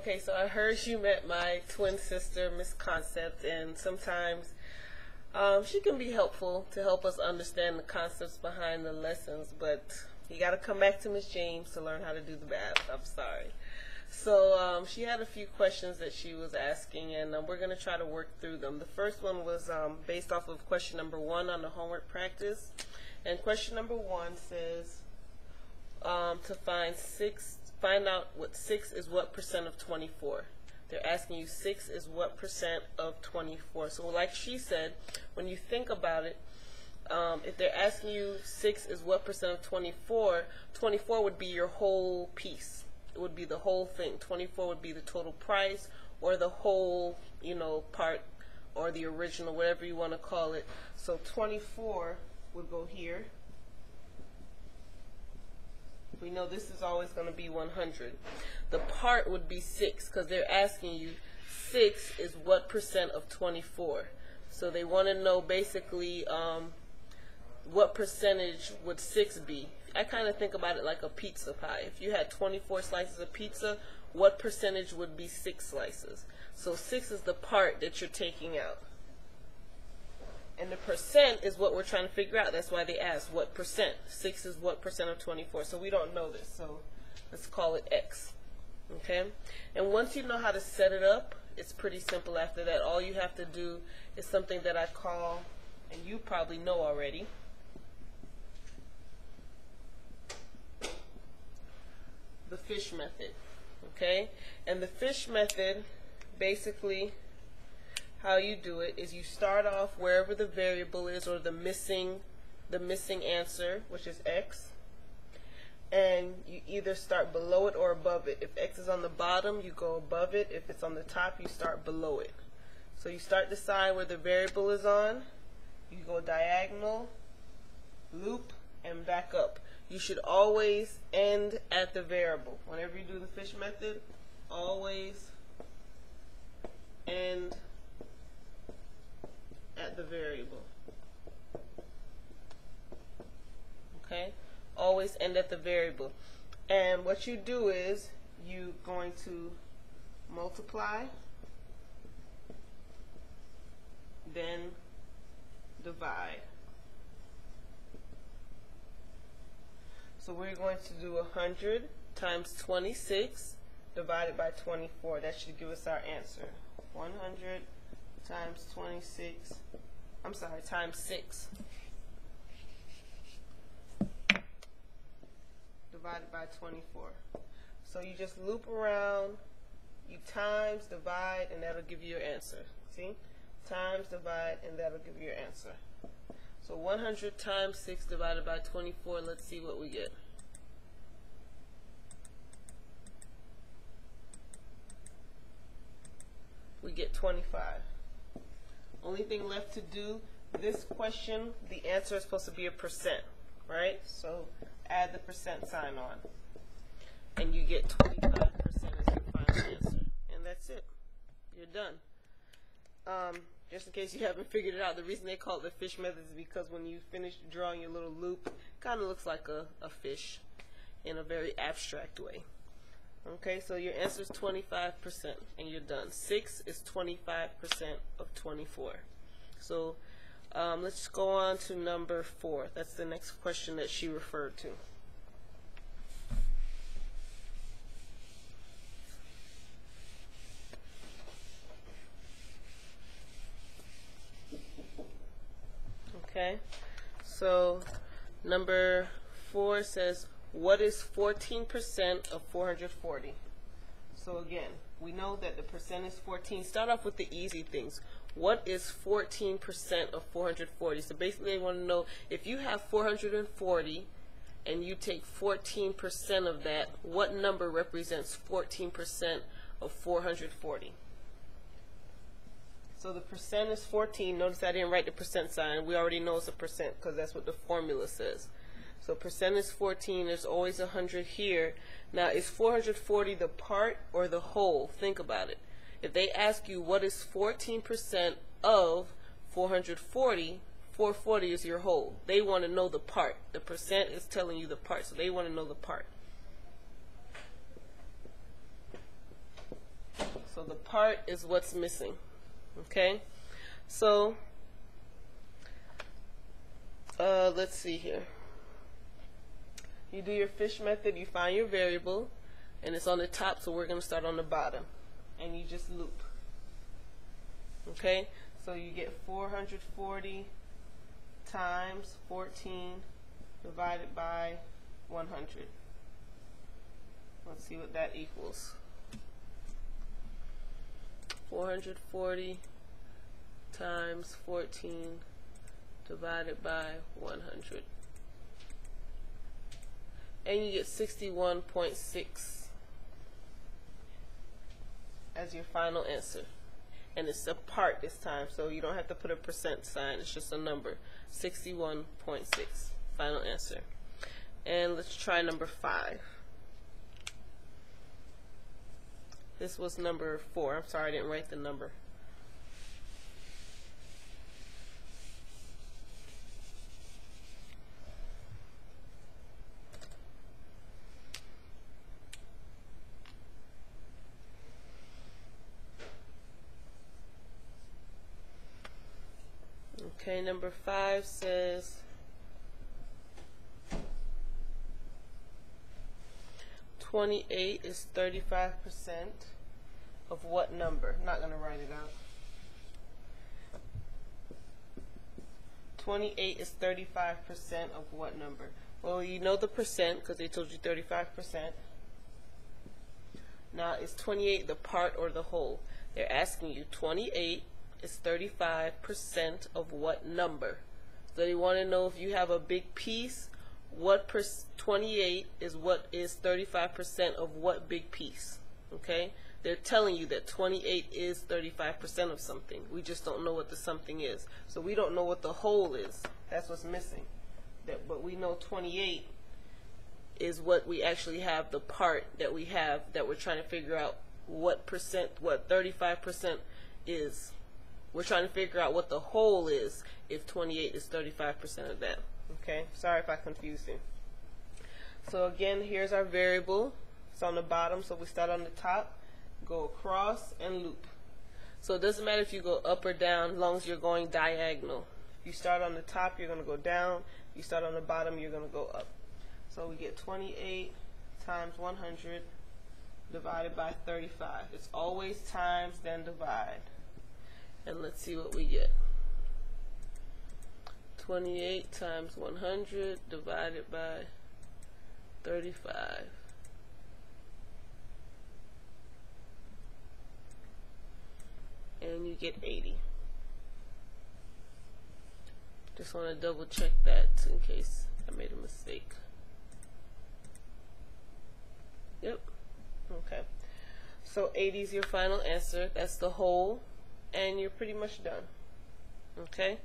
Okay, so I heard you met my twin sister, Miss Concept, and sometimes she can be helpful to help us understand the concepts behind the lessons, but you got to come back to Miss James to learn how to do the math. I'm sorry. So she had a few questions that she was asking, and we're going to try to work through them. The first one was based off of question number 1 on the homework practice. And question number 1 says to find out what 6 is what percent of 24. They're asking you 6 is what percent of 24. So like she said, when you think about it, if they're asking you 6 is what percent of 24, 24 would be your whole piece. It would be the whole thing. 24 would be the total price, or the whole, part, or the original, whatever you want to call it. So 24 would go here. We know this is always going to be 100. The part would be 6, because they're asking you 6 is what percent of 24. So they want to know basically what percentage would 6 be. I kind of think about it like a pizza pie. If you had 24 slices of pizza, what percentage would be 6 slices? So 6 is the part that you're taking out. And the percent is what we're trying to figure out. That's why they asked what percent. 6 is what percent of 24. So we don't know this. So let's call it X. Okay? And once you know how to set it up, it's pretty simple after that. All you have to do is something that I call, and you probably know already, the fish method. Okay? And the fish method, basically, how you do it is you start off wherever the variable is, or the missing answer, which is X, and you either start below it or above it. If X is on the bottom, you go above it. If it's on the top, you start below it. So you start the side where the variable is on, you go diagonal, loop, and back up. You should always end at the variable. Whenever you do the fish method, always end at the variable. Okay? Always end at the variable. And what you do is you're going to multiply, then divide. So we're going to do 100 times 26 divided by 24. That should give us our answer. 100 times 26, times 6 divided by 24. So you just loop around, you times, divide, and that'll give you your answer. See? Times, divide, and that'll give you your answer. So 100 times 6 divided by 24, let's see what we get. We get 25. Only thing left to do, this question, the answer is supposed to be a percent, right? So add the percent sign on, and you get 25% as your final answer. And that's it. You're done. Just in case you haven't figured it out, the reason they call it the fish method is because when you finish drawing your little loop, it kind of looks like a fish in a very abstract way. Okay, so your answer is 25%, and you're done. 6 is 25% of 24. So let's go on to number 4. That's the next question that she referred to. Okay, so number 4 says, what is 14% of 440? So again, we know that the percent is 14. Start off with the easy things. What is 14% of 440? So basically they want to know, if you have 440 and you take 14% of that, what number represents 14% of 440? So the percent is 14. Notice I didn't write the percent sign. We already know it's a percent because that's what the formula says. So percent is 14. There's always 100 here. Now, is 440 the part or the whole? Think about it. If they ask you what is 14% of 440, 440 is your whole. They want to know the part. The percent is telling you the part, so they want to know the part. part is what's missing. Okay, so let's see here. You do your fish method, you find your variable, and it's on the top, so we're going to start on the bottom, and you just loop. Okay, so you get 440 times 14 divided by 100. Let's see what that equals. 440 times 14 divided by 100. And you get 61.6 as your final answer. And it's a part this time, so you don't have to put a percent sign, it's just a number. 61.6, final answer. And let's try number 5. This was number 4. I'm sorry I didn't write the number. Okay, number 5 says 28 is 35% of what number? I'm not going to write it out. 28 is 35% of what number? Well, you know the percent because they told you 35%. Now, is 28 the part or the whole? They're asking you 28 is 35% of what number? So they want to know if you have a big piece, what 28 is what is 35% of what big piece. Okay? They're telling you that 28 is 35% of something. We just don't know what the something is. So we don't know what the whole is. That's what's missing. But we know 28 is what we actually have, the part that we have that we're trying to figure out what percent, what 35% is. We're trying to figure out what the whole is if 28 is 35% of that. Okay, sorry if I confused you. So again, here's our variable. It's on the bottom, so we start on the top, go across, and loop. So it doesn't matter if you go up or down as long as you're going diagonal. If you start on the top, you're going to go down. If you start on the bottom, you're going to go up. So we get 28 times 100 divided by 35. It's always times then divide. And let's see what we get. 28 times 100 divided by 35. And you get 80. Just want to double check that in case I made a mistake. Yep. Okay. So 80 is your final answer. That's the whole. And you're pretty much done. Okay?